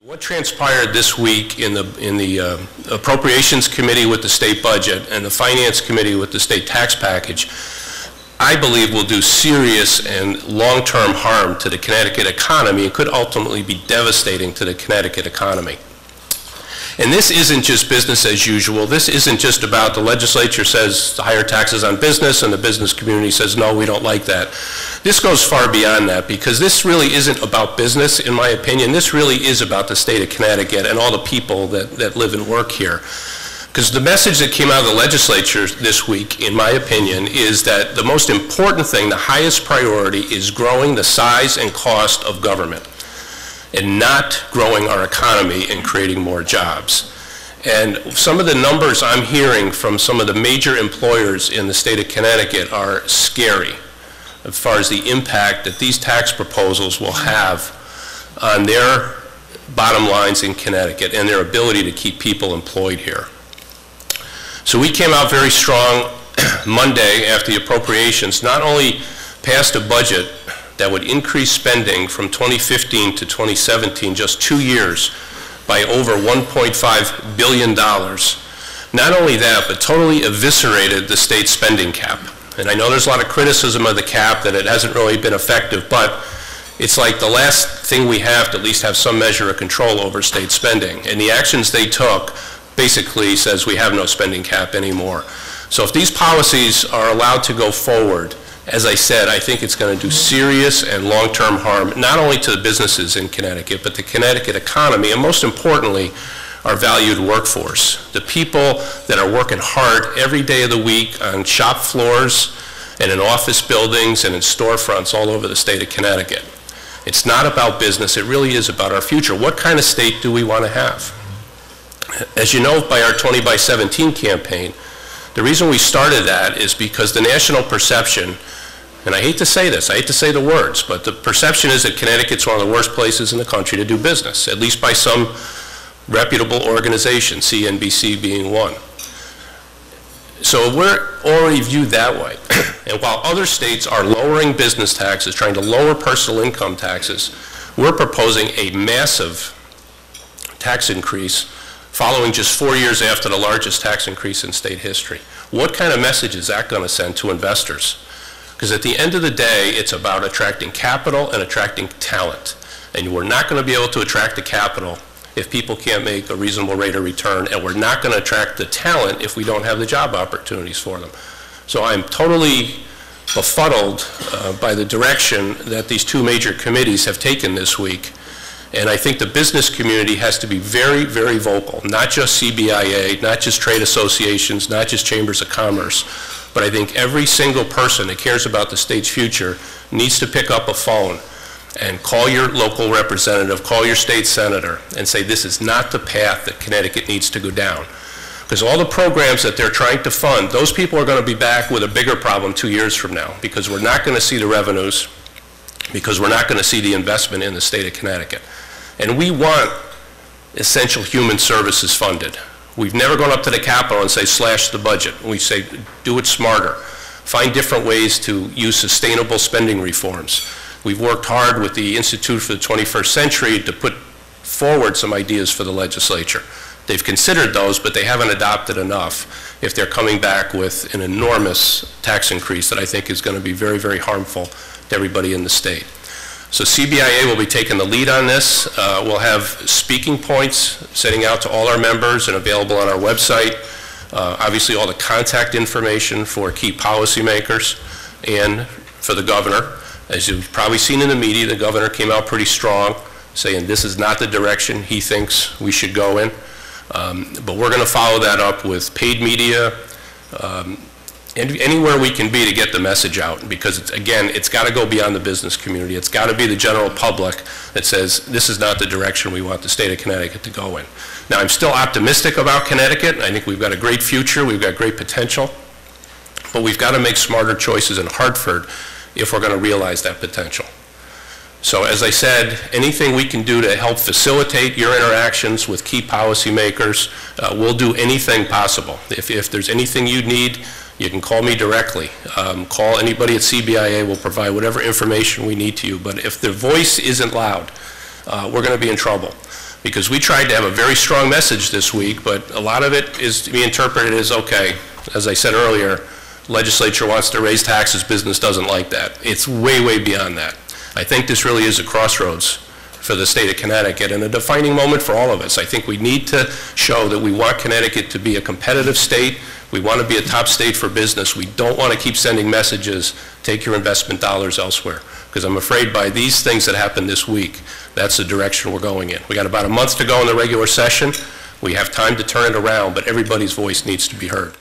What transpired this week in the Appropriations Committee with the state budget and the Finance Committee with the state tax package, I believe will do serious and long-term harm to the Connecticut economy and could ultimately be devastating to the Connecticut economy. And this isn't just business as usual. This isn't just about the legislature says higher taxes on business and the business community says, no, we don't like that. This goes far beyond that because this really isn't about business, in my opinion. This really is about the state of Connecticut and all the people that live and work here. Because the message that came out of the legislature this week, in my opinion, is that the most important thing, the highest priority, is growing the size and cost of government and not growing our economy and creating more jobs. And some of the numbers I'm hearing from some of the major employers in the state of Connecticut are scary as far as the impact that these tax proposals will have on their bottom lines in Connecticut and their ability to keep people employed here. So we came out very strong Monday after the appropriations, not only passed a budget that would increase spending from 2015 to 2017, just 2 years, by over $1.5 billion. Not only that, but totally eviscerated the state spending cap. And I know there's a lot of criticism of the cap, that it hasn't really been effective, but it's like the last thing we have to at least have some measure of control over state spending. And the actions they took basically says we have no spending cap anymore. So if these policies are allowed to go forward, as I said, I think it's going to do serious and long-term harm, not only to the businesses in Connecticut, but the Connecticut economy, and most importantly, our valued workforce, the people that are working hard every day of the week on shop floors and in office buildings and in storefronts all over the state of Connecticut. It's not about business, it really is about our future. What kind of state do we want to have? As you know, by our 20 by 17 campaign, the reason we started that is because the national perception, and I hate to say this, I hate to say the words, but the perception is that Connecticut's one of the worst places in the country to do business, at least by some reputable organization, CNBC being one. So we're already viewed that way. And while other states are lowering business taxes, trying to lower personal income taxes, we're proposing a massive tax increase following just 4 years after the largest tax increase in state history. What kind of message is that going to send to investors? Because at the end of the day, it's about attracting capital and attracting talent. And we're not going to be able to attract the capital if people can't make a reasonable rate of return, and we're not going to attract the talent if we don't have the job opportunities for them. So I'm totally befuddled by the direction that these two major committees have taken this week. And I think the business community has to be very, very vocal, not just CBIA, not just trade associations, not just chambers of commerce, but I think every single person that cares about the state's future needs to pick up a phone and call your local representative, call your state senator, and say this is not the path that Connecticut needs to go down. Because all the programs that they're trying to fund, those people are going to be back with a bigger problem 2 years from now, because we're not going to see the revenues, because we're not going to see the investment in the state of Connecticut. And we want essential human services funded. We've never gone up to the Capitol and say slash the budget. We say do it smarter. Find different ways to use sustainable spending reforms. We've worked hard with the Institute for the 21st Century to put forward some ideas for the legislature. They've considered those, but they haven't adopted enough if they're coming back with an enormous tax increase that I think is going to be very, very harmful to everybody in the state. So CBIA will be taking the lead on this. We'll have speaking points sending out to all our members and available on our website. Obviously all the contact information for key policymakers and for the governor. As you've probably seen in the media, the governor came out pretty strong saying this is not the direction he thinks we should go in. But we're going to follow that up with paid media, and anywhere we can be to get the message out, because it's, again, it's got to go beyond the business community. It's got to be the general public that says this is not the direction we want the state of Connecticut to go in. Now, I'm still optimistic about Connecticut. I think we've got a great future. We've got great potential. But we've got to make smarter choices in Hartford if we're going to realize that potential. So as I said, anything we can do to help facilitate your interactions with key policymakers, we'll do anything possible. If there's anything you need, you can call me directly. Call anybody at CBIA. We'll provide whatever information we need to you. But if the voice isn't loud, we're going to be in trouble. because we tried to have a very strong message this week, but a lot of it is to be interpreted as, okay, as I said earlier, legislature wants to raise taxes, business doesn't like that. It's way, way beyond that. I think this really is a crossroads for the state of Connecticut and a defining moment for all of us. I think we need to show that we want Connecticut to be a competitive state. We want to be a top state for business. We don't want to keep sending messages, take your investment dollars elsewhere. Because I'm afraid by these things that happened this week, that's the direction we're going in. We got about a month to go in the regular session. We have time to turn it around, but everybody's voice needs to be heard.